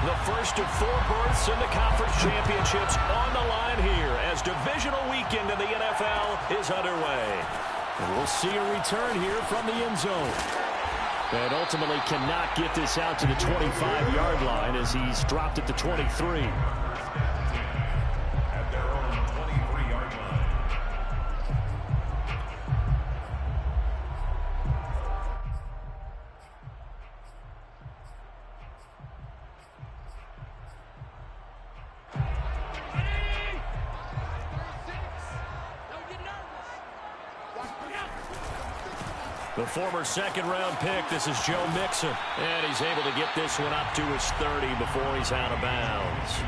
The first of 4 berths in the conference championships on the line here as divisional weekend in the NFL is underway. And we'll see a return here from the end zone. And ultimately cannot get this out to the 25-yard line as he's dropped at the 23. At their own 23-yard line. The former second-round pick, this is Joe Mixon. And he's able to get this one up to his 30 before he's out of bounds.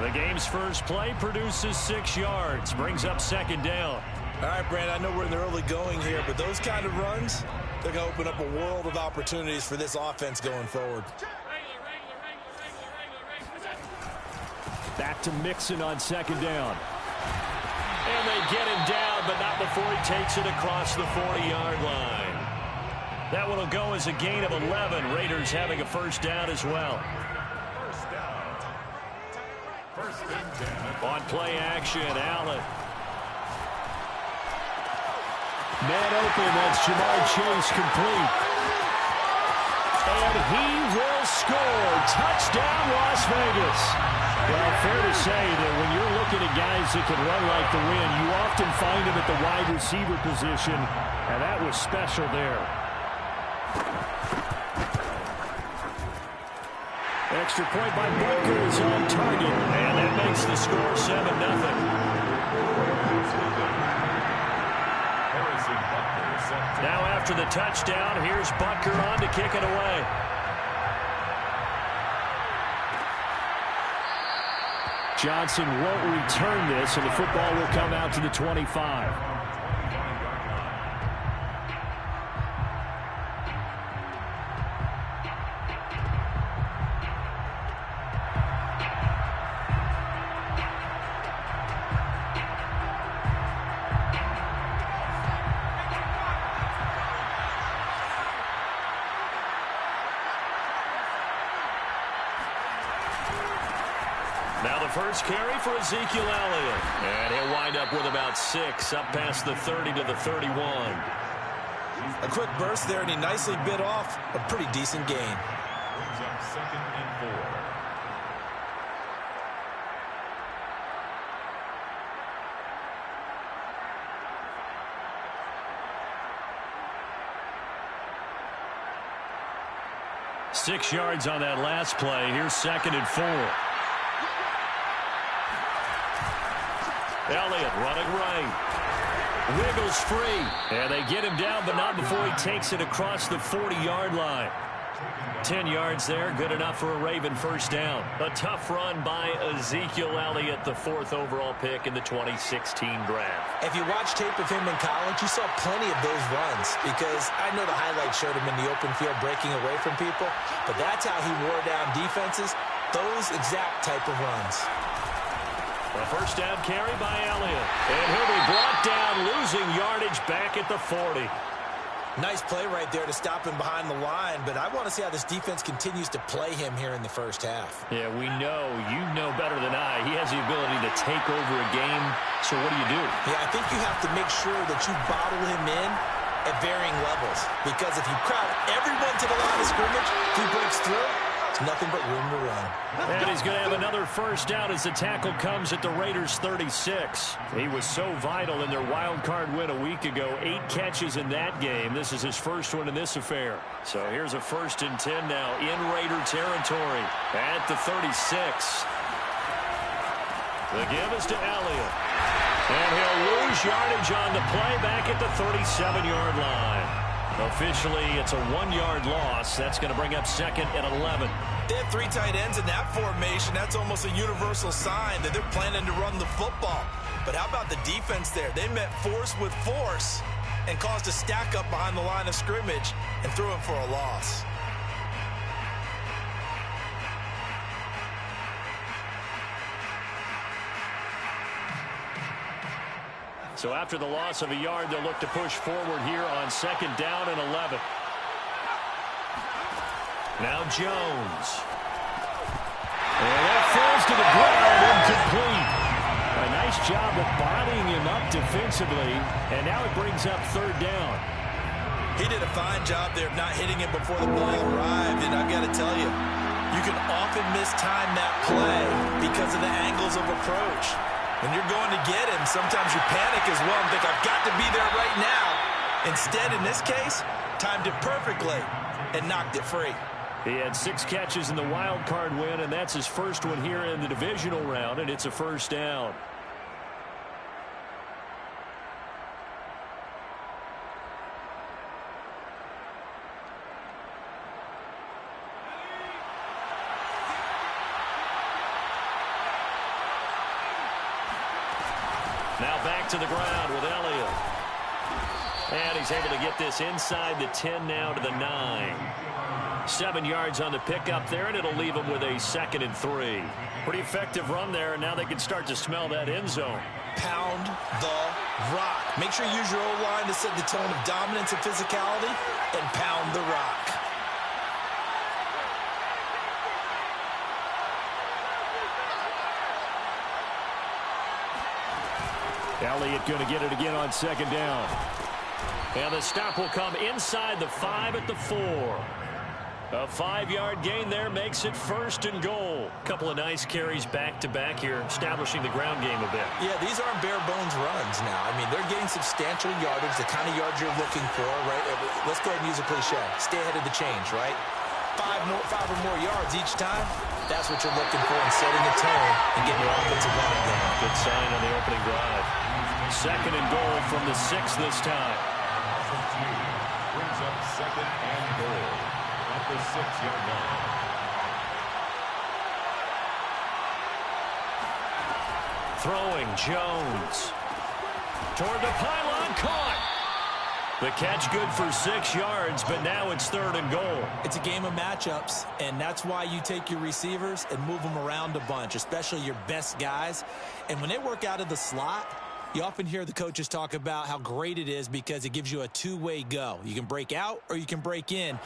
The game's first play produces 6 yards, brings up second down. All right, Brandon, I know we're in the early going here, but those kind of runs, they're going to open up a world of opportunities for this offense going forward. Back to Mixon on second down. And they get him down, but not before he takes it across the 40-yard line. That one will go as a gain of 11. Raiders having a first down as well. First down. On play action, Allen. Man open, that's Jamar Chase complete. And he will score. Touchdown, Las Vegas. Well, fair to say that when you're looking at guys that can run like the wind, you often find them at the wide receiver position, and that was special there. Extra point by Butker is on target, and that makes the score 7-0. Now after the touchdown, here's Butker on to kick it away. Johnson won't return this, and the football will come out to the 25. Now the first carry for Ezekiel Elliott. And he'll wind up with about 6 up past the 30 to the 31. A quick burst there, and he nicely bit off a pretty decent gain. Brings up 2nd and 4. Six yards on that last play. Here's 2nd and 4. Elliott running right. Wiggles free. And they get him down, but not before he takes it across the 40-yard line. 10 yards there, good enough for a Raven first down. A tough run by Ezekiel Elliott, the 4th overall pick in the 2016 draft. If you watch tape of him in college, you saw plenty of those runs, because I know the highlights showed him in the open field breaking away from people, but that's how he wore down defenses, those exact type of runs. A first down carry by Elliott. And he'll be brought down, losing yardage back at the 40. Nice play right there to stop him behind the line, but I want to see how this defense continues to play him here in the first half. Yeah, we know, you know better than I, he has the ability to take over a game, so what do you do? Yeah, I think you have to make sure that you bottle him in at varying levels, because if you crowd everyone to the line of scrimmage, if he breaks through, it's nothing but room to run. And he's going to have another first down as the tackle comes at the Raiders' 36. He was so vital in their wild card win a week ago. 8 catches in that game. This is his first one in this affair. So here's a 1st and 10 now in Raider territory at the 36. The give is to Elliott. And he'll lose yardage on the play back at the 37-yard line. Officially, it's a 1-yard loss. That's going to bring up 2nd and 11. They have 3 tight ends in that formation. That's almost a universal sign that they're planning to run the football. But how about the defense there? They met force with force and caused a stack up behind the line of scrimmage and threw him for a loss. So after the loss of a yard, they'll look to push forward here on 2nd down and 11. Now Jones. And that falls to the ground, incomplete. A nice job of bodying him up defensively, and now it brings up third down. He did a fine job there of not hitting him before the ball arrived, and I've got to tell you, you can often mistime that play because of the angles of approach. When you're going to get him, sometimes you panic as well and think, I've got to be there right now. Instead, in this case, timed it perfectly and knocked it free. He had 6 catches in the wild card win, and that's his first one here in the divisional round, and it's a first down. Now back to the ground with Elliott. And he's able to get this inside the 10 now to the 9. 7 yards on the pickup there, and it'll leave him with a 2nd and 3. Pretty effective run there, and now they can start to smell that end zone. Pound the rock. Make sure you use your O-line to set the tone of dominance and physicality, and pound the rock. Elliott going to get it again on 2nd down. And the stop will come inside the 5 at the 4. A 5-yard gain there makes it 1st and goal. Couple of nice carries back-to-back here, establishing the ground game a bit. Yeah, these aren't bare-bones runs now. I mean, they're getting substantial yardage, the kind of yards you're looking for, right? Let's go ahead and use a cliche. Stay ahead of the change, right? 5 or more yards each time. That's what you're looking for in setting a tone and getting your offensive line going. Good sign on the opening drive. 2nd and goal from the 6 this time. Brings up 2nd and goal at the 6-yard line. Throwing Jones. Toward the pylon, caught. The catch good for 6 yards, but now it's 3rd and goal. It's a game of matchups, and that's why you take your receivers and move them around a bunch, especially your best guys. And when they work out of the slot, you often hear the coaches talk about how great it is because it gives you a two-way go. You can break out or you can break in.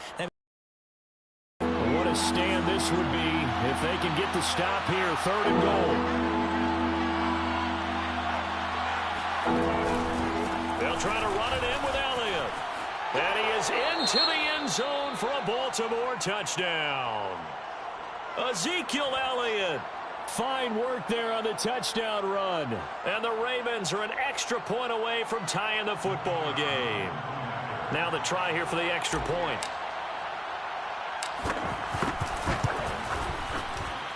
What a stand this would be if they can get the stop here. 3rd and goal. They'll try to run it in with Elliott. And he is into the end zone for a Baltimore touchdown. Ezekiel Elliott. Fine work there on the touchdown run. And the Ravens are an extra point away from tying the football game. Now the try here for the extra point.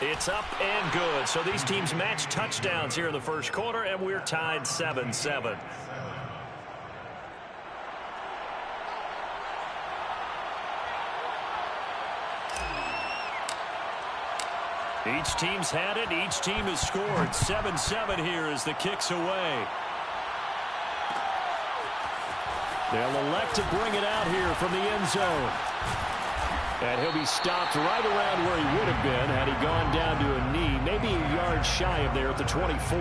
It's up and good. So these teams match touchdowns here in the first quarter, and we're tied 7-7. Each team's had it. Each team has scored. 7-7 here as the kick's away. They'll elect to bring it out here from the end zone. And he'll be stopped right around where he would have been had he gone down to a knee, maybe a yard shy of there at the 24.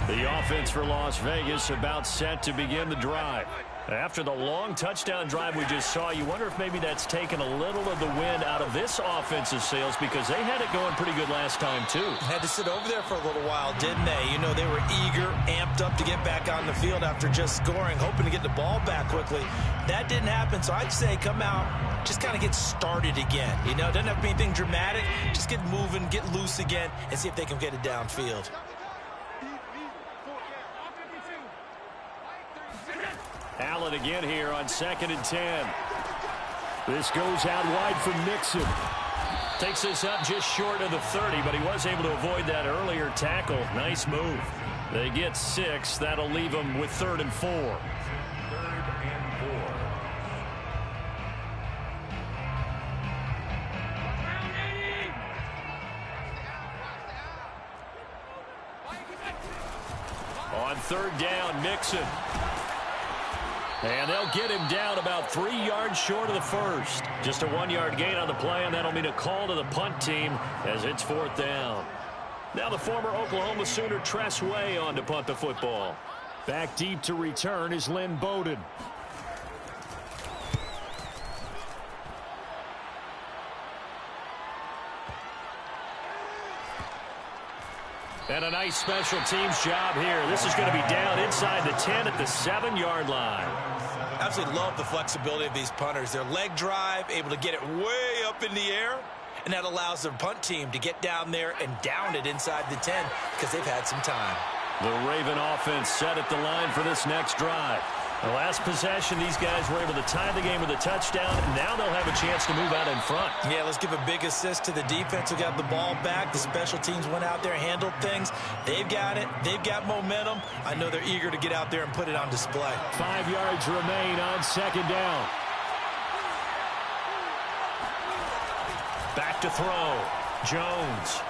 The offense for Las Vegas about set to begin the drive. After the long touchdown drive we just saw, you wonder if maybe that's taken a little of the wind out of this offensive sails because they had it going pretty good last time, too. Had to sit over there for a little while, didn't they? You know, they were eager, amped up to get back on the field after just scoring, hoping to get the ball back quickly. That didn't happen, so I'd say come out, just kind of get started again. You know, it doesn't have to be anything dramatic. Just get moving, get loose again, and see if they can get it downfield. Allen again here on 2nd and 10. This goes out wide for Mixon. Takes this up just short of the 30, but he was able to avoid that earlier tackle. Nice move. They get 6. That'll leave them with 3rd and 4. 3rd and 4. On 3rd down, Mixon. And they'll get him down about 3 yards short of the first. Just a 1-yard gain on the play, and that'll mean a call to the punt team as it's 4th down. Now the former Oklahoma Sooner Tress Way on to punt the football. Back deep to return is Lynn Bowden. And a nice special teams job here. This is going to be down inside the 10 at the 7-yard line. Absolutely love the flexibility of these punters. Their leg drive, able to get it way up in the air, and that allows their punt team to get down there and down it inside the 10 because they've had some time. The Raven offense set at the line for this next drive. The last possession, these guys were able to tie the game with a touchdown. Now they'll have a chance to move out in front. Yeah, let's give a big assist to the defense who got the ball back. The special teams went out there, handled things. They've got it. They've got momentum. I know they're eager to get out there and put it on display. 5 yards remain on second down. Back to throw. Jones.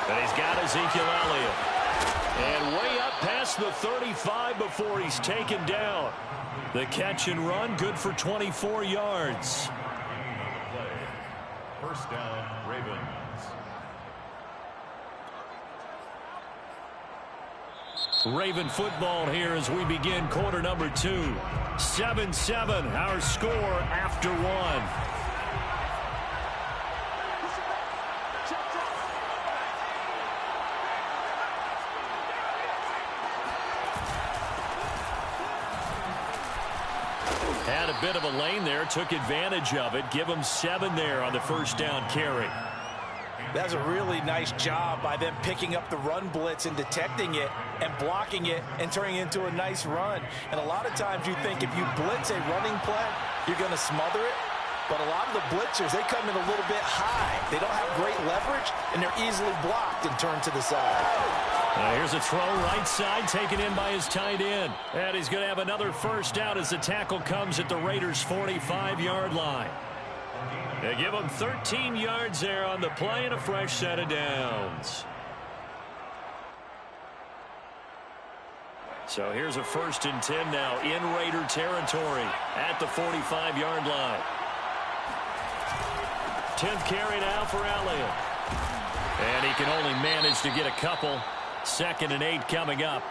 And he's got Ezekiel Elliott. And way up past the 35 before he's taken down. The catch and run, good for 24 yards. First down, Ravens. Raven football here as we begin quarter number 2. 7-7, our score after 1. Had a bit of a lane there, took advantage of it. Give them 7 there on the first down carry. That's a really nice job by them picking up the run blitz and detecting it and blocking it and turning it into a nice run. And a lot of times you think if you blitz a running play, you're going to smother it. But a lot of the blitzers, they come in a little bit high. They don't have great leverage, and they're easily blocked and turned to the side. Here's a throw right side taken in by his tight end. And he's going to have another first down as the tackle comes at the Raiders' 45-yard line. They give him 13 yards there on the play and a fresh set of downs. So here's a 1st and 10 now in Raider territory at the 45-yard line. 10th carry now for Elliott. And he can only manage to get a couple. 2nd and 8 coming up.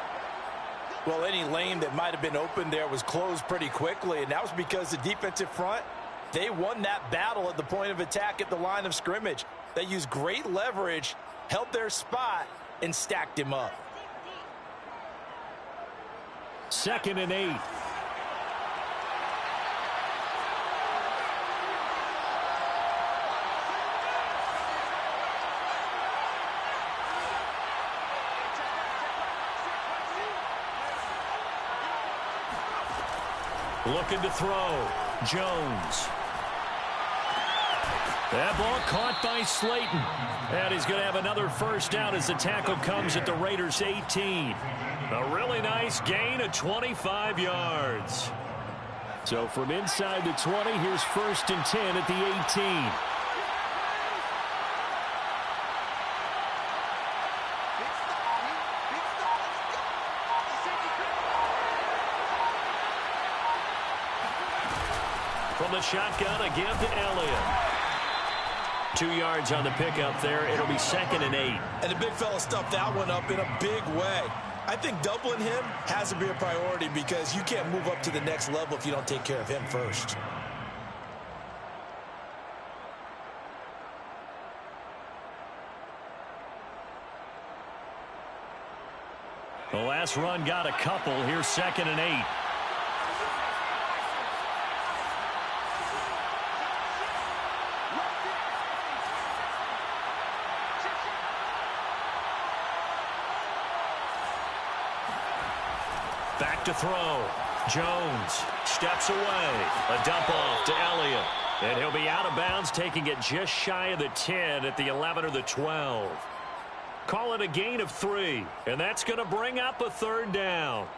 Well, any lane that might have been open there was closed pretty quickly, and that was because the defensive front, they won that battle at the point of attack at the line of scrimmage. They used great leverage, held their spot, and stacked him up. 2nd and 8. Looking to throw. Jones. That ball caught by Slayton. And he's going to have another first down as the tackle comes at the Raiders' 18. A really nice gain of 25 yards. So from inside the 20, here's 1st and 10 at the 18. From the shotgun, a give to Elliott. 2 yards on the pickup there. It'll be 2nd and 8. And the big fella stuffed that one up in a big way. I think doubling him has to be a priority because you can't move up to the next level if you don't take care of him first. The last run got a couple. Here's 2nd and 8. Back to throw. Jones steps away. A dump off to Elliott. And he'll be out of bounds, taking it just shy of the 10 at the 11 or the 12. Call it a gain of 3. And that's going to bring up a 3rd down.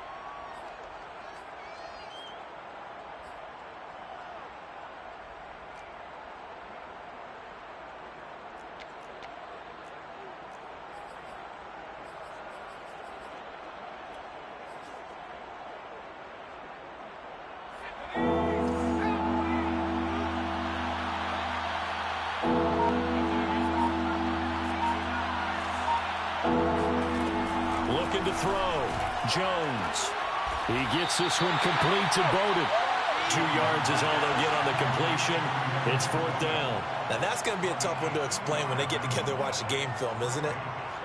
Looking to throw. Jones. He gets this one complete to Bowden. 2 yards is all they'll get on the completion. It's 4th down. Now that's going to be a tough one to explain when they get together and watch the game film, isn't it?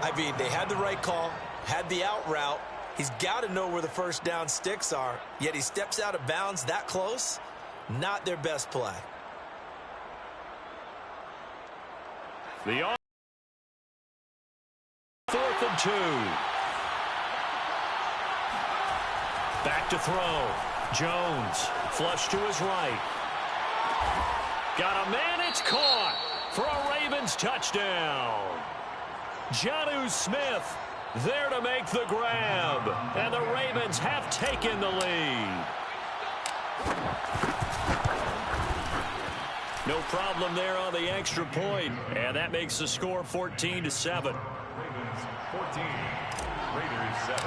I mean, they had the right call, had the out route. He's got to know where the first down sticks are, yet he steps out of bounds that close. Not their best play. The 4th and 2. Back to throw. Jones, flush to his right. Got a man, it's caught for a Ravens touchdown. Jonnu Smith there to make the grab, and the Ravens have taken the lead. No problem there on the extra point, and that makes the score 14-7. Ravens 14, Raiders 7.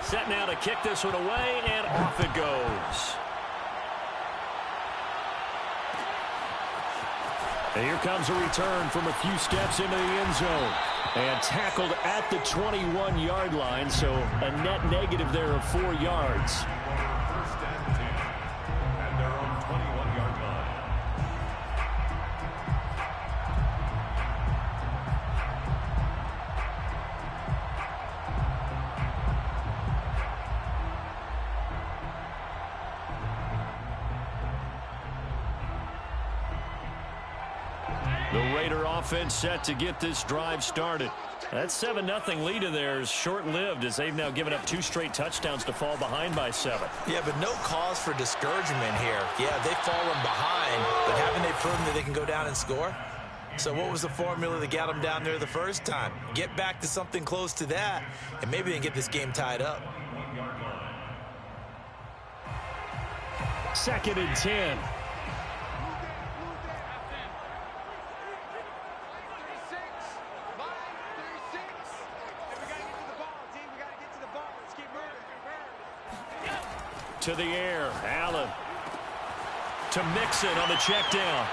Set now to kick this one away, and off it goes. And here comes a return from a few steps into the end zone. And tackled at the 21-yard line, so a net negative there of 4 yards. First and 10 at their own 21-yard line. The Raider offense set to get this drive started. That 7-0 lead of theirs is short-lived as they've now given up 2 straight touchdowns to fall behind by 7. Yeah, but no cause for discouragement here. Yeah, they've fallen behind, but haven't they proven that they can go down and score? So what was the formula that got them down there the first time? Get back to something close to that, and maybe they can get this game tied up. 2nd and 10. To the air, Allen to Mixon on the check down,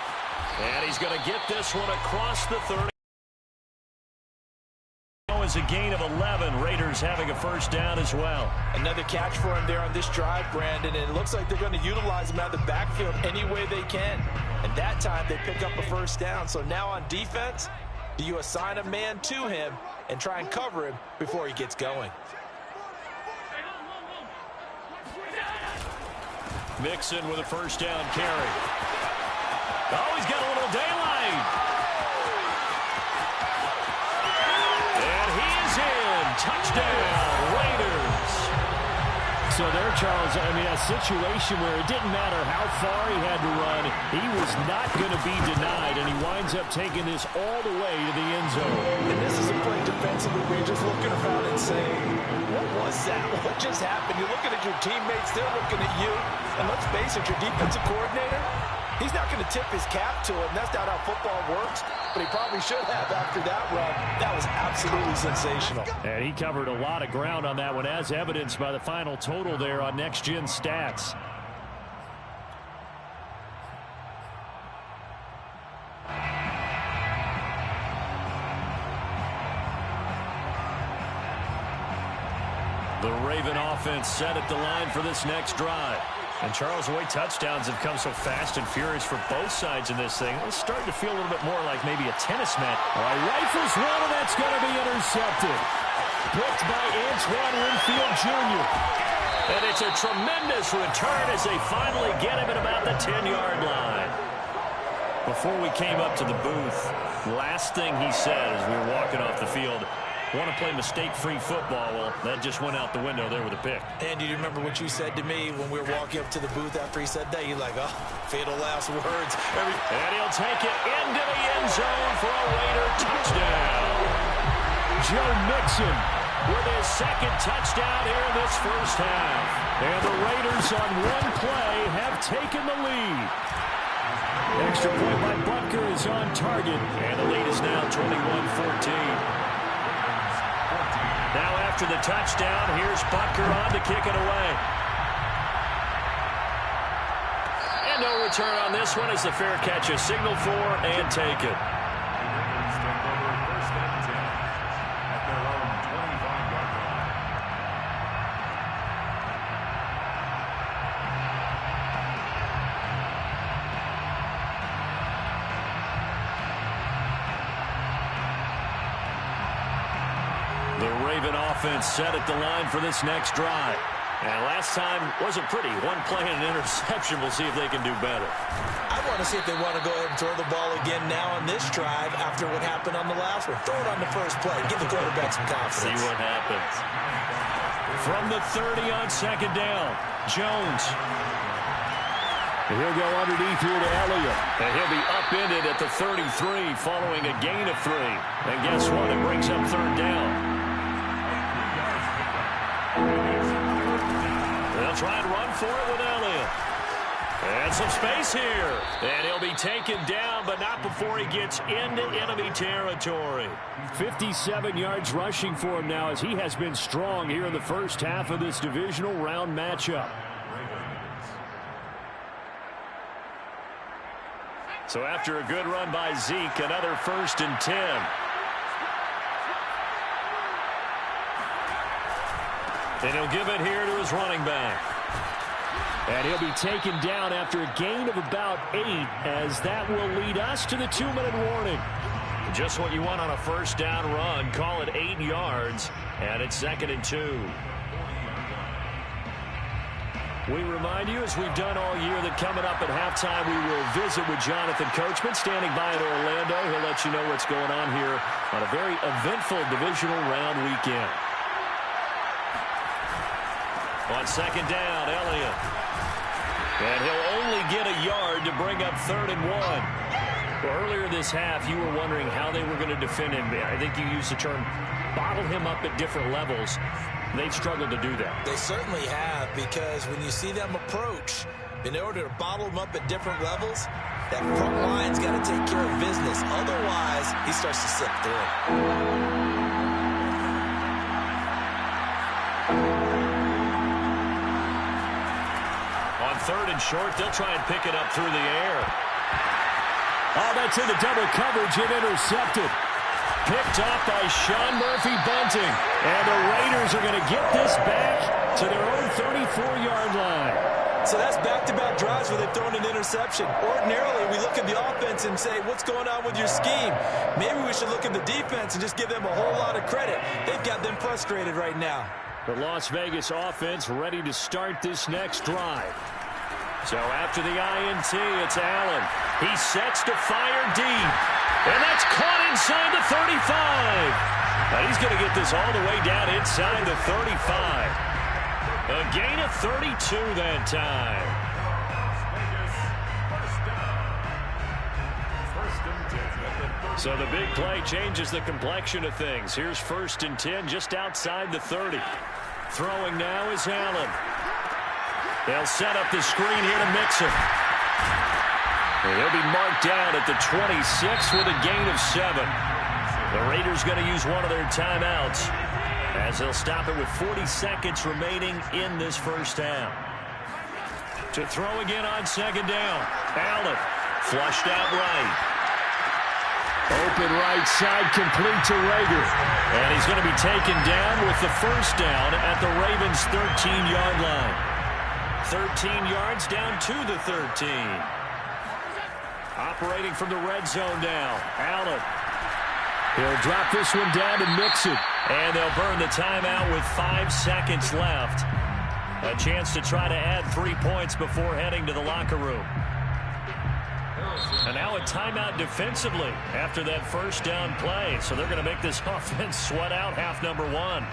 and he's going to get this one across the 30. Is a gain of 11. Raiders having a first down as well. Another catch for him there on this drive, Brandon, and it looks like they're going to utilize him out of the backfield any way they can. And that time they pick up a first down. So now on defense, do you assign a man to him and try and cover him before he gets going? Mixon with a first down carry. Oh, he's got a little daylight. And he is in. Touchdown, Raiders. So there, Charles, I mean, a situation where it didn't matter how far he had to run. He was not going to be denied, and he winds up taking this all the way to the end zone. And this is a play defensively where you're just looking around and saying, what was that? What just happened? You're looking at your teammates. They're looking at you. And let's face it, your defensive coordinator, he's not going to tip his cap to it. And that's not how football works. But he probably should have after that run. That was absolutely sensational. And he covered a lot of ground on that one, as evidenced by the final total there on Next Gen Stats. The Raven offense set at the line for this next drive. And Charles, the way touchdowns have come so fast and furious for both sides in this thing, it's starting to feel a little bit more like maybe a tennis match. All right, rifles one, and that's going to be intercepted. Picked by Antoine Winfield Jr. And it's a tremendous return as they finally get him at about the 10-yard line. Before we came up to the booth, last thing he said as we were walking off the field, want to play mistake-free football. Well, that just went out the window there with a pick. And do you remember what you said to me when we were walking up to the booth after he said that? You're like, oh, fatal last words. And he'll take it into the end zone for a Raider touchdown. Joe Mixon with his second touchdown here in this first half. And the Raiders on one play have taken the lead. Extra point by Butker is on target. And the lead is now 21-14. Now after the touchdown, here's Butker on to kick it away. And no return on this one as the fair catch is signaled for and taken. offense set at the line for this next drive. And last time wasn't pretty. One play and an interception. We'll see if they can do better. I want to see if they want to go ahead and throw the ball again now on this drive after what happened on the last one. Throw it on the first play. Give the quarterback some confidence. See what happens. From the 30 on second down, Jones. He'll go underneath here to Elliott. And he'll be upended at the 33 following a gain of 3. And guess what? It brings up third down. They'll try and run for it with Elliott. And some space here. And he'll be taken down, but not before he gets into enemy territory. 57 yards rushing for him now as he has been strong here in the first half of this divisional round matchup. So after a good run by Zeke, another 1st and 10. And he'll give it here to his running back. And he'll be taken down after a gain of about 8, as that will lead us to the 2-minute warning. Just what you want on a first down run. Call it 8 yards, and it's 2nd and 2. We remind you, as we've done all year, that coming up at halftime, we will visit with Jonathan Coachman, standing by in Orlando. He'll let you know what's going on here on a very eventful divisional round weekend. On second down, Elliott. And he'll only get a yard to bring up 3rd and 1. Well, earlier this half, you were wondering how they were going to defend him. I think you used the term bottle him up at different levels. They've struggled to do that. They certainly have, because when you see them approach, in order to bottle them up at different levels, that front line's got to take care of business. Otherwise, he starts to slip through. On 3rd and short, they'll try and pick it up through the air. Oh, that's into double coverage and intercepted. Picked off by Sean Murphy-Bunting. And the Raiders are going to get this back to their own 34-yard line. So that's back-to-back drives where they've thrown an interception. Ordinarily, we look at the offense and say, what's going on with your scheme? Maybe we should look at the defense and just give them a whole lot of credit. They've got them frustrated right now. The Las Vegas offense ready to start this next drive. So after the INT, it's Allen. He sets to fire deep. And that's caught inside the 35. Now he's going to get this all the way down inside the 35. A gain of 32 that time. So the big play changes the complexion of things. Here's 1st and 10 just outside the 30. Throwing now is Allen. They'll set up the screen here to Mixon. And he'll be marked down at the 26 with a gain of 7. The Raiders going to use one of their timeouts, as they'll stop it with 40 seconds remaining in this first half. To throw again on second down. Allen flushed out right. Open right side, complete to Rager. And he's going to be taken down with the first down at the Ravens' 13-yard line. 13 yards down to the 13. Operating from the red zone now. Allen. He'll drop this one down to Mixon. And they'll burn the timeout with 5 seconds left. A chance to try to add 3 points before heading to the locker room. And now a timeout defensively after that first down play. So they're going to make this offense sweat out half number 1.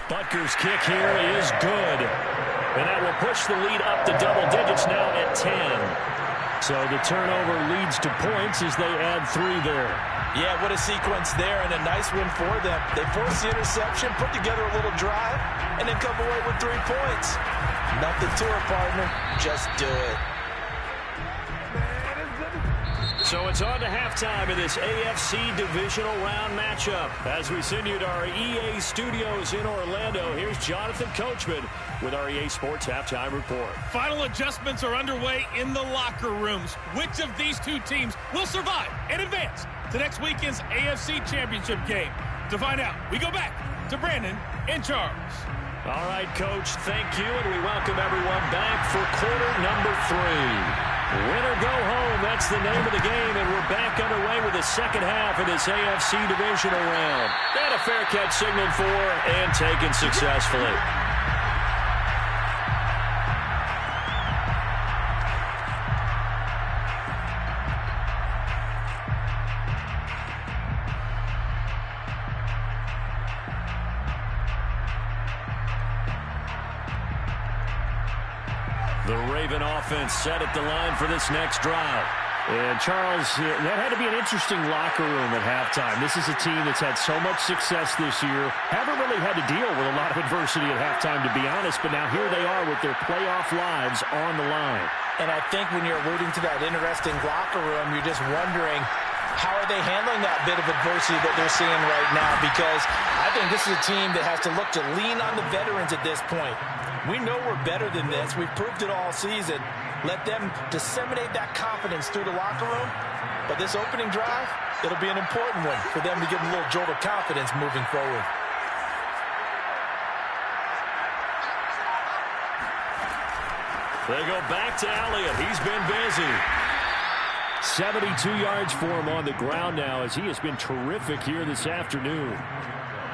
Butker's kick here is good. And that will push the lead up to double digits now at 10. So the turnover leads to points as they add 3 there. Yeah, what a sequence there, and a nice win for them. They force the interception, put together a little drive, and then come away with 3 points. Nothing to it, partner. Just do it. So it's on to halftime in this AFC divisional round matchup. As we send you to our EA studios in Orlando, here's Jonathan Coachman with our EA Sports Halftime Report. Final adjustments are underway in the locker rooms. Which of these 2 teams will survive and advance to next weekend's AFC Championship game? To find out, we go back to Brandon and Charles. All right, Coach, thank you, and we welcome everyone back for quarter number 3. Win or go home, that's the name of the game, and we're back underway with the second half of this AFC divisional round. And a fair catch signaled for and taken successfully. The Raven offense set at the line for this next drive. And, Charles, that had to be an interesting locker room at halftime. This is a team that's had so much success this year. Haven't really had to deal with a lot of adversity at halftime, to be honest. But now here they are with their playoff lives on the line. And I think when you're alluding to that interesting locker room, you're just wondering, how are they handling that bit of adversity that they're seeing right now? Because I think this is a team that has to look to lean on the veterans at this point. We know we're better than this. We've proved it all season. Let them disseminate that confidence through the locker room. But this opening drive, it'll be an important one for them to give them a little jolt of confidence moving forward. They go back to Elliott. He's been busy. 72 yards for him on the ground now as he has been terrific here this afternoon.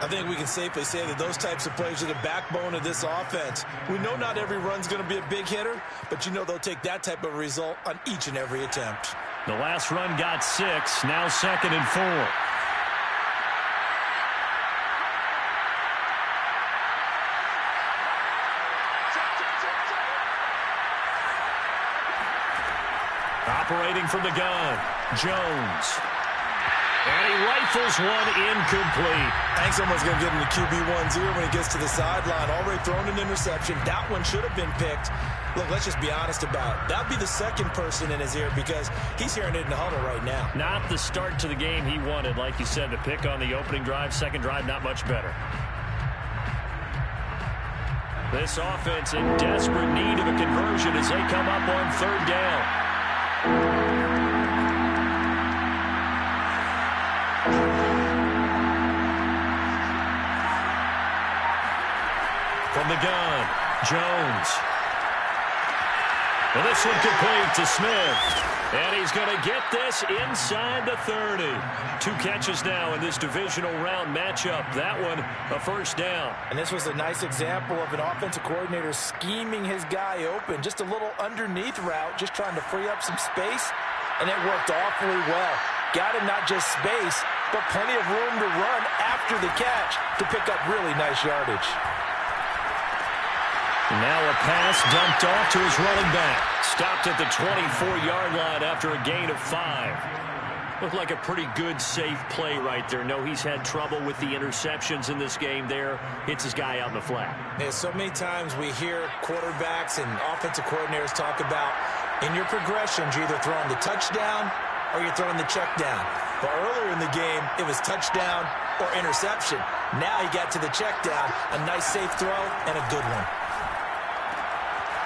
I think we can safely say that those types of plays are the backbone of this offense. We know not every run's going to be a big hitter, but you know they'll take that type of result on each and every attempt. The last run got 6, now 2nd and 4. Operating from the gun, Jones. And he rifles one incomplete. I think someone's going to get him to QB1-0 when he gets to the sideline. Already thrown an interception. That one should have been picked. Look, let's just be honest about it. That would be the second person in his ear because he's hearing it in the huddle right now. Not the start to the game he wanted. Like you said, the pick on the opening drive, second drive, not much better. This offense in desperate need of a conversion as they come up on 3rd down. From the gun, Jones. And this one complete to Smith. And he's going to get this inside the 30. 2 catches now in this divisional round matchup. That one, a first down. And this was a nice example of an offensive coordinator scheming his guy open. Just a little underneath route, just trying to free up some space. And it worked awfully well. Got him not just space, but plenty of room to run after the catch to pick up really nice yardage. Now a pass dumped off to his running back. Stopped at the 24-yard line after a gain of 5. Looked like a pretty good, safe play right there. No, he's had trouble with the interceptions in this game there. Hits his guy out in the flat. Yeah, so many times we hear quarterbacks and offensive coordinators talk about in your progressions, you're either throwing the touchdown or you're throwing the check down. But earlier in the game, it was touchdown or interception. Now he got to the check down, a nice safe throw and a good one.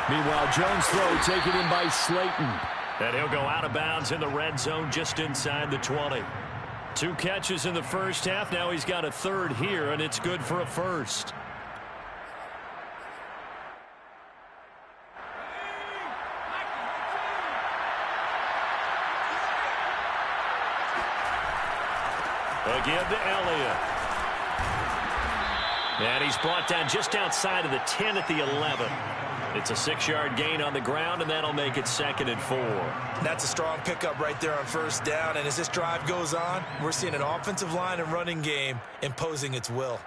Meanwhile, Jones' throw taken in by Slayton. And he'll go out of bounds in the red zone just inside the 20. 2 catches in the first half. Now he's got a 3rd here, and it's good for a first. Again to Elliott. And he's brought down just outside of the 10 at the 11. It's a 6-yard gain on the ground, and that'll make it 2nd and 4. That's a strong pickup right there on first down. And as this drive goes on, we're seeing an offensive line and running game imposing its will.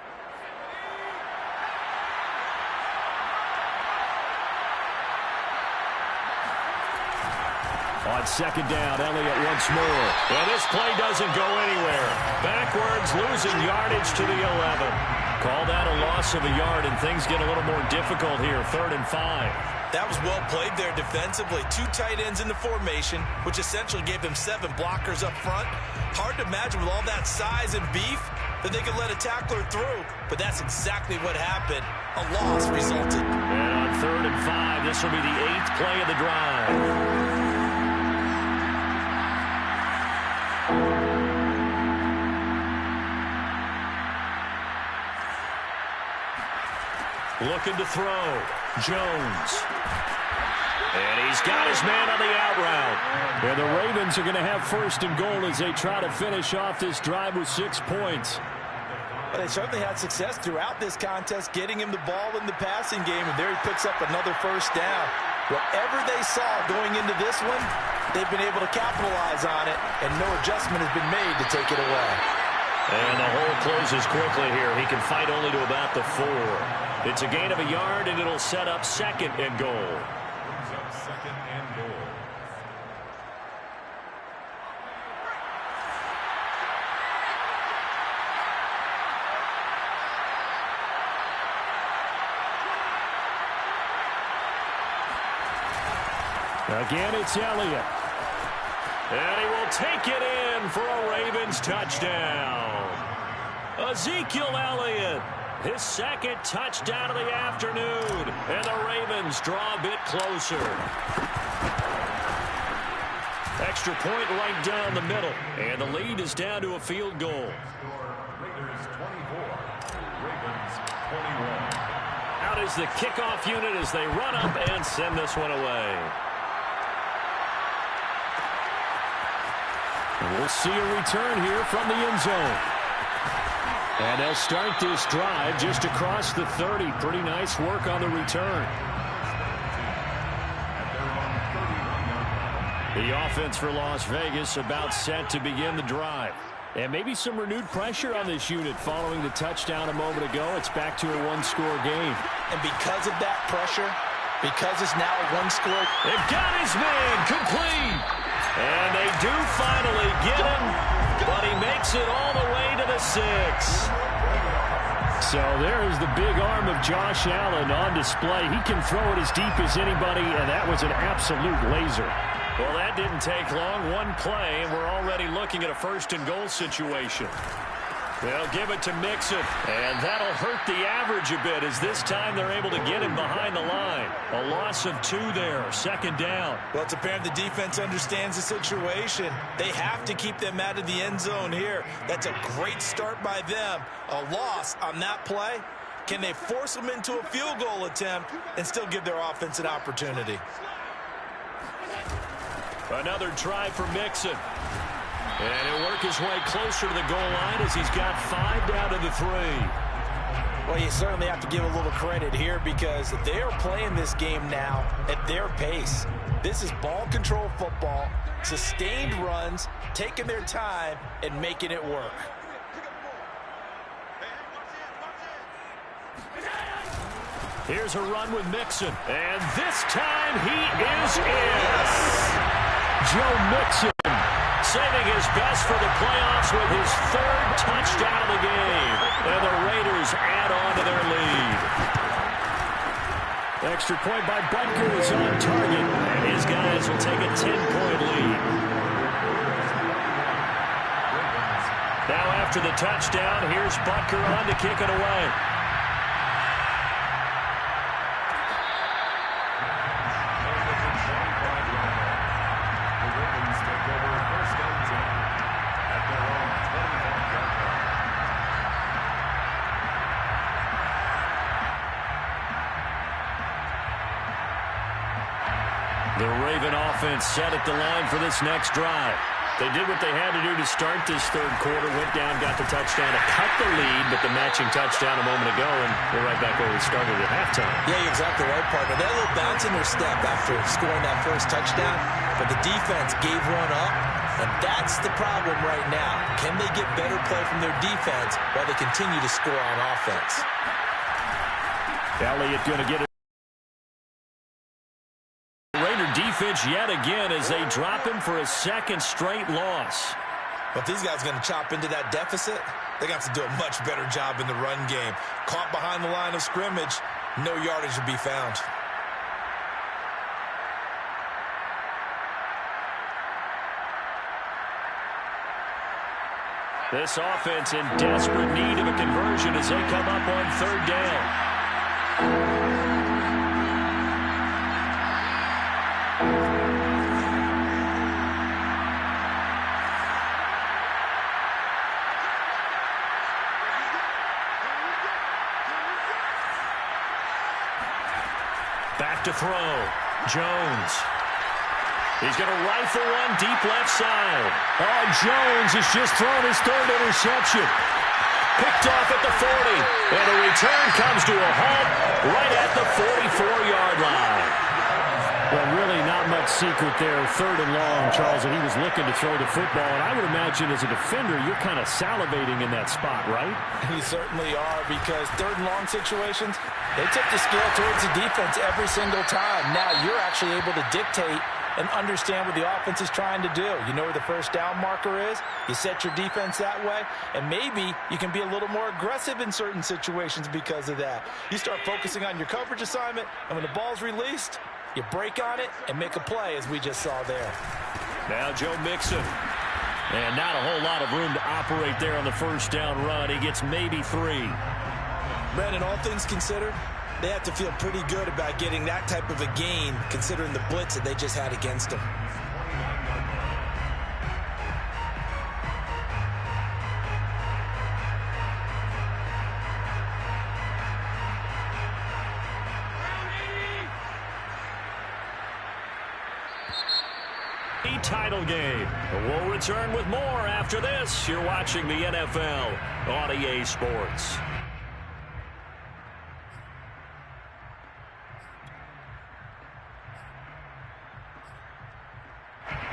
On 2nd down, Elliott once more. Well, this play doesn't go anywhere. Backwards, losing yardage to the 11. Call that a loss of a yard, and things get a little more difficult here. 3rd and 5. That was well played there defensively. 2 tight ends in the formation, which essentially gave them 7 blockers up front. Hard to imagine with all that size and beef that they could let a tackler through. But that's exactly what happened. A loss resulted. And on 3rd and 5, this will be the 8th play of the drive. Looking to throw. Jones. And he's got his man on the out route. And the Ravens are going to have first and goal as they try to finish off this drive with 6 points. But they certainly had success throughout this contest, getting him the ball in the passing game, and there he picks up another first down. Whatever they saw going into this one, they've been able to capitalize on it, and no adjustment has been made to take it away. And the hole closes quickly here. He can fight only to about the 4. It's a gain of a yard, and it'll set up second and goal. Second and goal. Again, it's Elliott. And he will take it in for a Ravens touchdown. Ezekiel Elliott, his second touchdown of the afternoon. And the Ravens draw a bit closer. Extra point right down the middle. And the lead is down to a field goal. Raiders 24, Ravens 21. Out is the kickoff unit as they run up and send this one away. And we'll see a return here from the end zone. And they'll start this drive just across the 30. Pretty nice work on the return. The offense for Las Vegas about set to begin the drive. And maybe some renewed pressure on this unit following the touchdown a moment ago. It's back to a one-score game. And because of that pressure, because it's now a one-score, They've got his man complete. And they do finally get him, but he makes it all the way to the 6. So there's the big arm of Josh Allen on display. He can throw it as deep as anybody, and that was an absolute laser. Well, that didn't take long. One play, and we're already looking at a first and goal situation. They'll give it to Mixon, and that'll hurt the average a bit as this time they're able to get him behind the line. A loss of 2 there, second down. well, it's apparent the defense understands the situation. They have to keep them out of the end zone here. That's a great start by them. A loss on that play. Can they force them into a field goal attempt and still give their offense an opportunity? Another try for Mixon. And he'll work his way closer to the goal line as he's got 5 down to the 3. Well, you certainly have to give a little credit here because they are playing this game now at their pace. This is ball control football, sustained runs, taking their time, and making it work. Here's a run with Mixon. And this time he is in. Joe Mixon saving his best for the playoffs with his 3rd touchdown of the game. And the Raiders add on to their lead. Extra point by Butker is on target. And his guys will take a 10-point lead. Now after the touchdown, here's Butker on to kick it away. The Raven offense set at the line for this next drive. They did what they had to do to start this third quarter, went down, got the touchdown to cut the lead, but the matching touchdown a moment ago, and we're right back where we started at halftime. Yeah, you're exactly right, partner. They had a little bounce in their step after scoring that first touchdown, but the defense gave one up, and that's the problem right now. Can they get better play from their defense while they continue to score on offense? Elliott going to get it. Defense yet again as they drop him for a 2nd straight loss. But these guys are going to chop into that deficit. They're going to have to do a much better job in the run game. Caught behind the line of scrimmage, no yardage to be found. This offense in desperate need of a conversion as they come up on 3rd down. Back to throw. Jones. He's going to rifle one deep left side. Oh, Jones has just thrown his third interception. Picked off at the 40. And the return comes to a halt right at the 44-yard line. Well, really not much secret there. Third and long, Charles, and he was looking to throw the football. And I would imagine as a defender, you're kind of salivating in that spot, right? You certainly are, because third and long situations, they tip the scale towards the defense every single time. Now you're actually able to dictate and understand what the offense is trying to do. You know where the first down marker is. You set your defense that way, and maybe you can be a little more aggressive in certain situations because of that. You start focusing on your coverage assignment, and when the ball's released, you break on it and make a play, as we just saw there. Now Joe Mixon. And not a whole lot of room to operate there on the first down run. He gets maybe 3. Brandon, all things considered, they have to feel pretty good about getting that type of a gain, considering the blitz that they just had against them. Title game. We'll return with more after this. You're watching the NFL on EA Sports.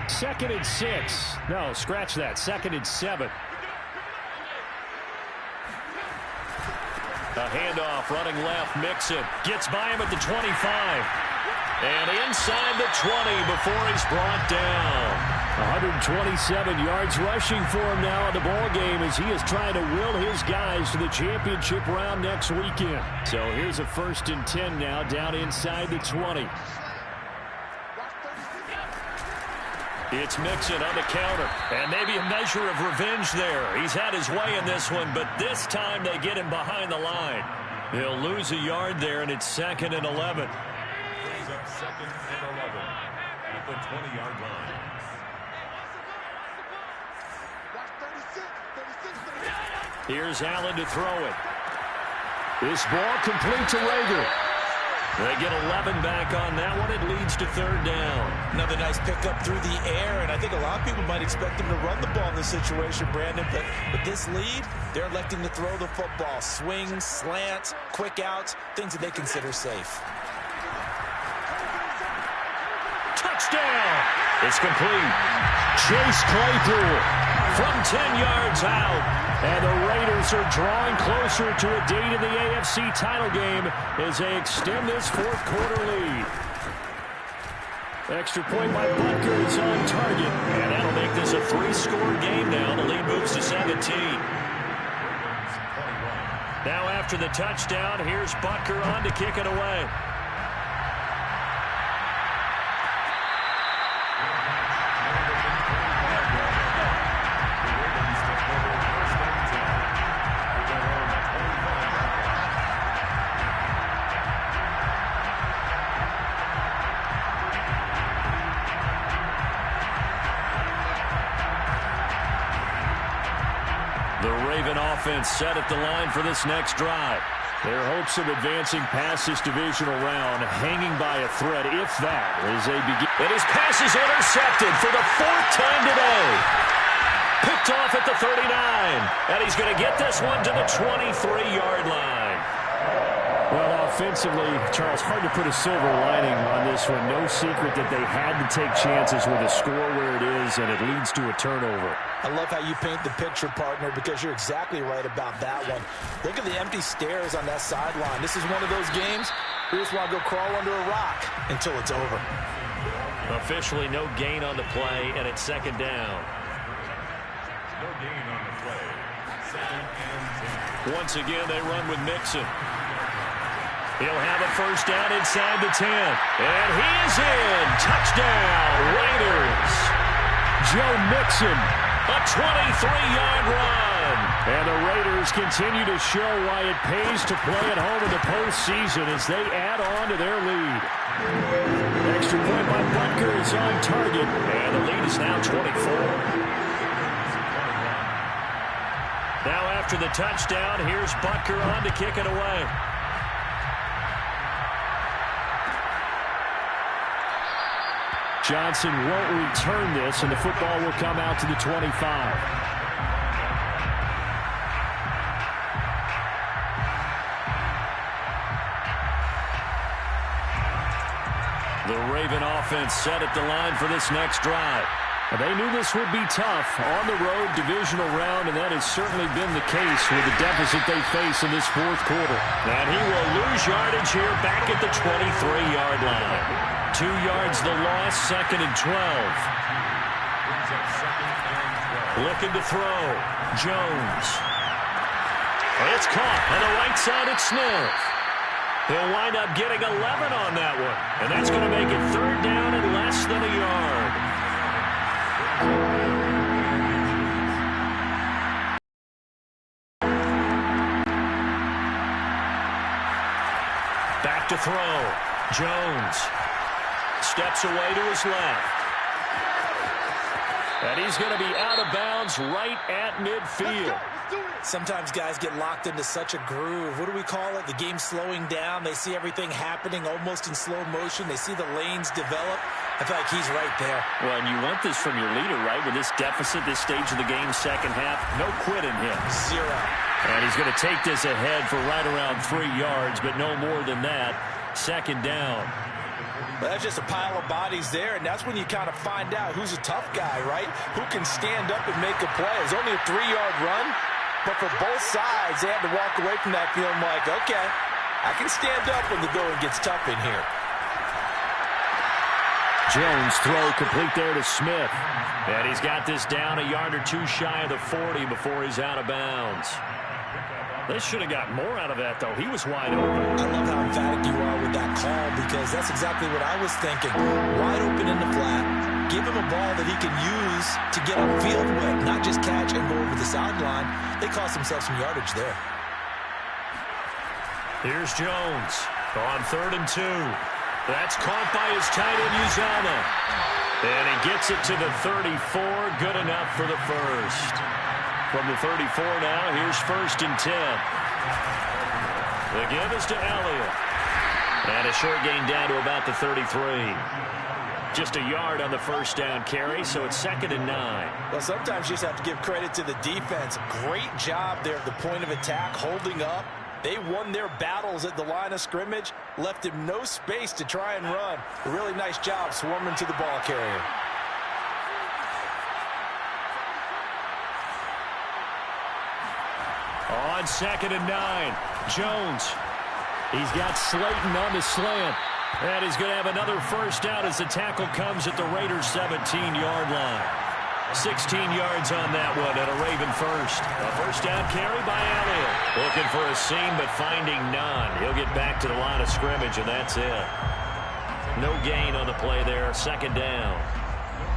Second and 6. No, scratch that. 2nd and 7. A handoff running left. Mixon gets by him at the 25. And inside the 20 before he's brought down. 127 yards rushing for him now in the ball game as he is trying to will his guys to the championship round next weekend. So here's a 1st and 10 now down inside the 20. It's Mixon on the counter, and maybe a measure of revenge there. He's had his way in this one, but this time they get him behind the line. He'll lose a yard there, and it's 2nd and 11. Brings up 2nd and 11 at the 20-yard line. Here's Allen to throw it. This ball complete to Rager. They get 11 back on that one. It leads to 3rd down. Another nice pickup through the air, and I think a lot of people might expect them to run the ball in this situation, Brandon, but with this lead, they're electing to throw the football. Swings, slants, quick outs, things that they consider safe. Touchdown! It's complete. Chase Claypool from 10 yards out. And the Raiders are drawing closer to a date in the AFC title game as they extend this 4th quarter lead. Extra point by Butker is on target. And that'll make this a 3-score game now. The lead moves to 17. Now after the touchdown, here's Butker on to kick it away. Offense set at the line for this next drive. Their hopes of advancing past this divisional round hanging by a thread, if that, as they begin. And his pass is intercepted for the 4th time today. Picked off at the 39. And he's going to get this one to the 23-yard line. Well, offensively, Charles, hard to put a silver lining on this one. No secret that they had to take chances with a score where it is, and it leads to a turnover. I love how you paint the picture, partner, because you're exactly right about that one. Look at the empty stairs on that sideline. This is one of those games where you just want to go crawl under a rock until it's over. Officially no gain on the play, and it's 2nd down. No gain on the play. 2nd and 10. Once again, they run with Mixon. He'll have a 1st down inside the 10. And he is in. Touchdown, Raiders. Joe Mixon. A 23-yard run. And the Raiders continue to show why it pays to play at home in the postseason as they add on to their lead. Extra point by Butker is on target. And the lead is now 24. Now after the touchdown, here's Butker on to kick it away. Johnson won't return this, and the football will come out to the 25. The Raven offense set at the line for this next drive. They knew this would be tough on the road divisional round, and that has certainly been the case with the deficit they face in this fourth quarter. And he will lose yardage here back at the 23-yard line. 2 yards the loss, 2nd and 12. Looking to throw. Jones. It's caught on the right side at Smith. He'll wind up getting 11 on that one. And that's going to make it 3rd down and less than a yard. Back to throw. Jones steps away to his left. And he's going to be out of bounds right at midfield. Sometimes guys get locked into such a groove. What do we call it? The game's slowing down. They see everything happening almost in slow motion. They see the lanes develop. I feel like he's right there. Well, and you want this from your leader, right? With this deficit, this stage of the game, second half, no quit in him. 0. And he's going to take this ahead for right around 3 yards, but no more than that. 2nd down. But that's just a pile of bodies there, and that's when you kind of find out who's a tough guy, right? Who can stand up and make a play. It's only a 3-yard run, but for both sides, they had to walk away from that feeling like, okay, I can stand up when the going gets tough in here. Jones throw complete there to Smith. And he's got this down a yard or 2 shy of the 40 before he's out of bounds. They should have got more out of that, though. He was wide open. I love how emphatic you are with that call, because that's exactly what I was thinking. Wide open in the flat. Give him a ball that he can use to get upfield with, not just catch and go over the sideline. They cost themselves some yardage there. Here's Jones on 3rd and 2. That's caught by his tight end, Uzomah. And he gets it to the 34. Good enough for the first. From the 34 now, here's 1st and 10. The give is to Elliott. And a short gain down to about the 33. Just a yard on the first down carry, so it's 2nd and 9. Well, sometimes you just have to give credit to the defense. Great job there at the point of attack, holding up. They won their battles at the line of scrimmage, left him no space to try and run. A really nice job swarming to the ball carrier. On 2nd and 9, Jones. He's got Slayton on the slant. And he's going to have another first down as the tackle comes at the Raiders' 17-yard line. 16 yards on that one and a Raven first. A first down carry by Elliott. Looking for a seam, but finding none. He'll get back to the line of scrimmage, and that's it. No gain on the play there. 2nd down.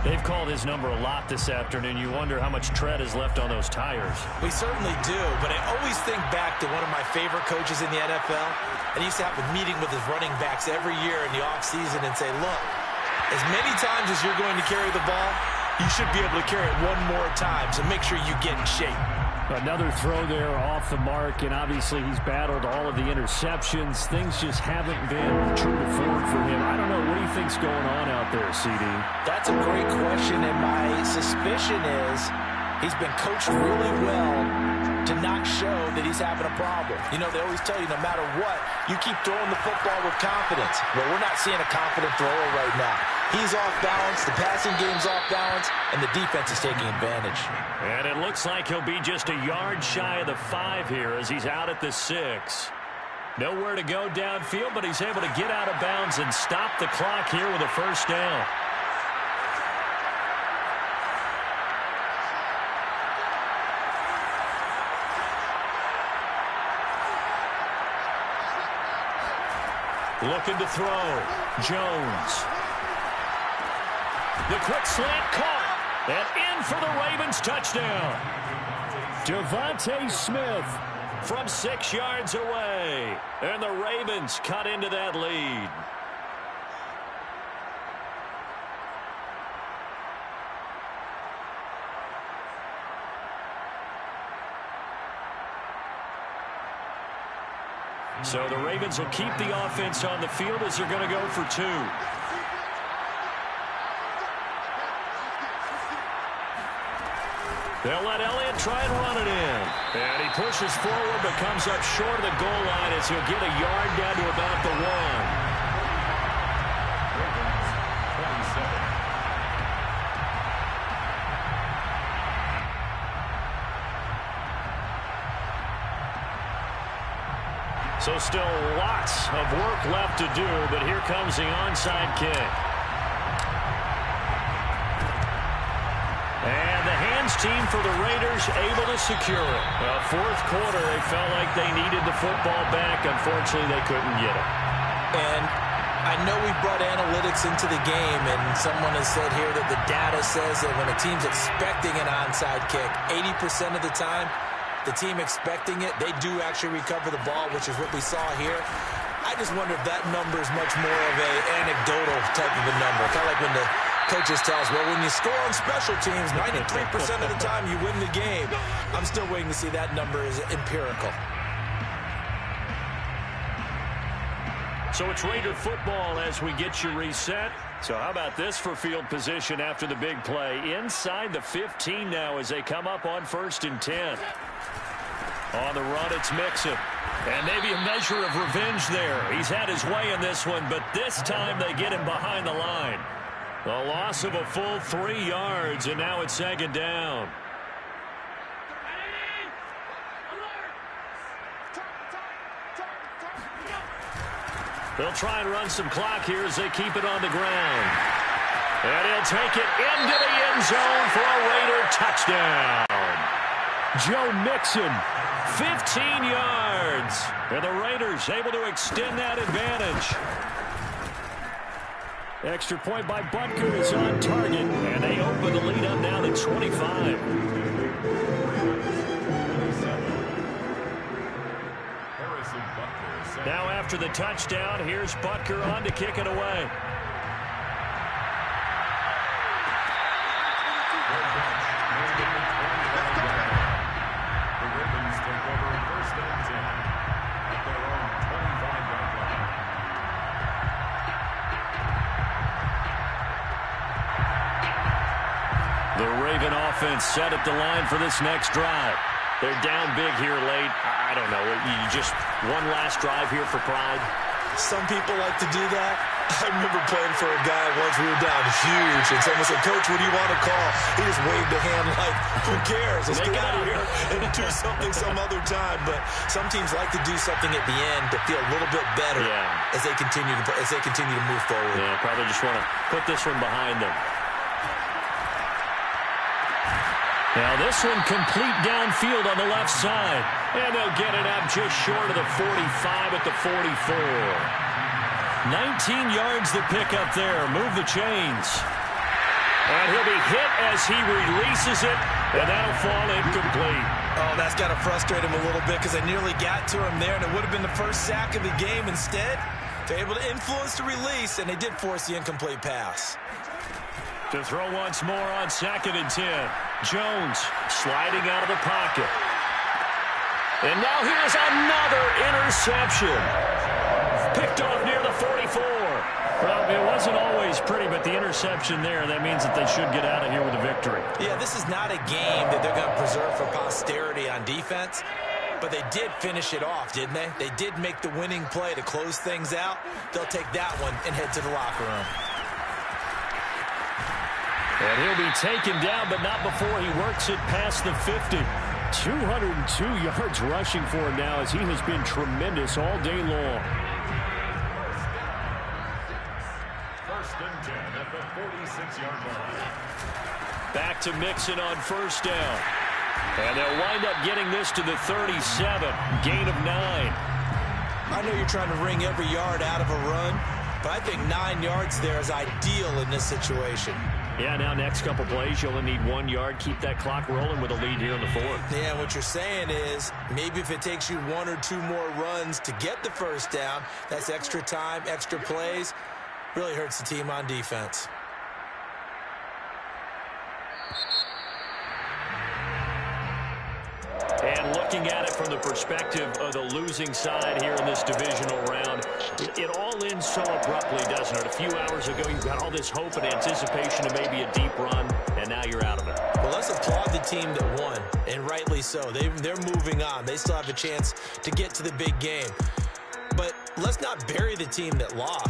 They've called his number a lot this afternoon. You wonder how much tread is left on those tires. We certainly do, but I always think back to one of my favorite coaches in the NFL. And he used to have a meeting with his running backs every year in the offseason and say, look, as many times as you're going to carry the ball, you should be able to carry it one more time, so make sure you get in shape. Another throw there off the mark, and obviously he's battled all of the interceptions. Things just haven't been true to form for him. I don't know. What do you think's going on out there, CD? That's a great question, and my suspicion is he's been coached really well to not show that he's having a problem. You know, they always tell you no matter what, you keep throwing the football with confidence. Well, we're not seeing a confident thrower right now. He's off balance, the passing game's off balance, and the defense is taking advantage. And it looks like he'll be just a yard shy of the 5 here as he's out at the 6. Nowhere to go downfield, but he's able to get out of bounds and stop the clock here with a first down. Looking to throw. Jones. The quick slant caught. And in for the Ravens touchdown. Devontae Smith from 6 yards away. And the Ravens cut into that lead. So the Ravens will keep the offense on the field as they're going to go for 2. They'll let Elliott try and run it in. And he pushes forward but comes up short of the goal line as he'll get a yard down to about the 1. So still lots of work left to do, but here comes the onside kick. And the hands team for the Raiders able to secure it. Well, fourth quarter, they felt like they needed the football back. Unfortunately, they couldn't get it. And I know we brought analytics into the game, and someone has said here that the data says that when a team's expecting an onside kick, 80% of the time, the team expecting it, they do actually recover the ball, which is what we saw here. I just wonder if that number is much more of an anecdotal type of a number. Kind of like when the coaches tell us, well, when you score on special teams, 93% of the time you win the game. I'm still waiting to see that number is empirical. So it's Raider football as we get you reset. So how about this for field position after the big play? Inside the 15 now as they come up on 1st and 10. On the run, it's Mixon. And maybe a measure of revenge there. He's had his way in this one, but this time they get him behind the line. The loss of a full 3 yards, and now it's 2nd down. They'll try and run some clock here as they keep it on the ground. And he'll take it into the end zone for a Raider touchdown. Joe Mixon, 15 yards. And the Raiders able to extend that advantage. Extra point by Butker is on target, and they open the lead up now to 25. Now after the touchdown, here's Butker on to kick it away. The Raven offense set at the line for this next drive. They're down big here late. I don't know. You just one last drive here for pride. Some people like to do that. I remember playing for a guy once we were down huge, and someone said, "Coach, what do you want to call?" He just waved a hand like, "Who cares? Let's get out of here and do something some other time." But some teams like to do something at the end to feel a little bit better as they continue to move forward. Yeah, probably just want to put this one behind them. Now this one complete downfield on the left side. And they'll get it out just short of the 45 at the 44. 19 yards the pick up there. Move the chains. And he'll be hit as he releases it. And that'll fall incomplete. Oh, that's got to frustrate him a little bit because they nearly got to him there. And it would have been the first sack of the game. Instead, they're able to influence the release. And they did force the incomplete pass. To throw once more on 2nd and 10. Jones sliding out of the pocket. And now here's another interception. Picked off near the 44. Well, it wasn't always pretty, but the interception there, that means that they should get out of here with a victory. Yeah, this is not a game that they're going to preserve for posterity on defense. But they did finish it off, didn't they? They did make the winning play to close things out. They'll take that one and head to the locker room. And he'll be taken down, but not before he works it past the 50. 202 yards rushing for him now as he has been tremendous all day long. 1st and 10 at the 46-yard line. Back to Mixon on 1st down. And they'll wind up getting this to the 37. Gain of 9. I know you're trying to wring every yard out of a run, but I think 9 yards there is ideal in this situation. Yeah, now next couple plays, you'll only need 1 yard. Keep that clock rolling with a lead here in the 4th. Yeah, what you're saying is maybe if it takes you 1 or 2 more runs to get the 1st down, that's extra time, extra plays. Really hurts the team on defense. And looking at it from the perspective of the losing side here in this divisional round, it all ends so abruptly, doesn't it? A few hours ago, you got all this hope and anticipation of maybe a deep run, and now you're out of it. Well, let's applaud the team that won, and rightly so. They're moving on. They still have a chance to get to the big game. But let's not bury the team that lost.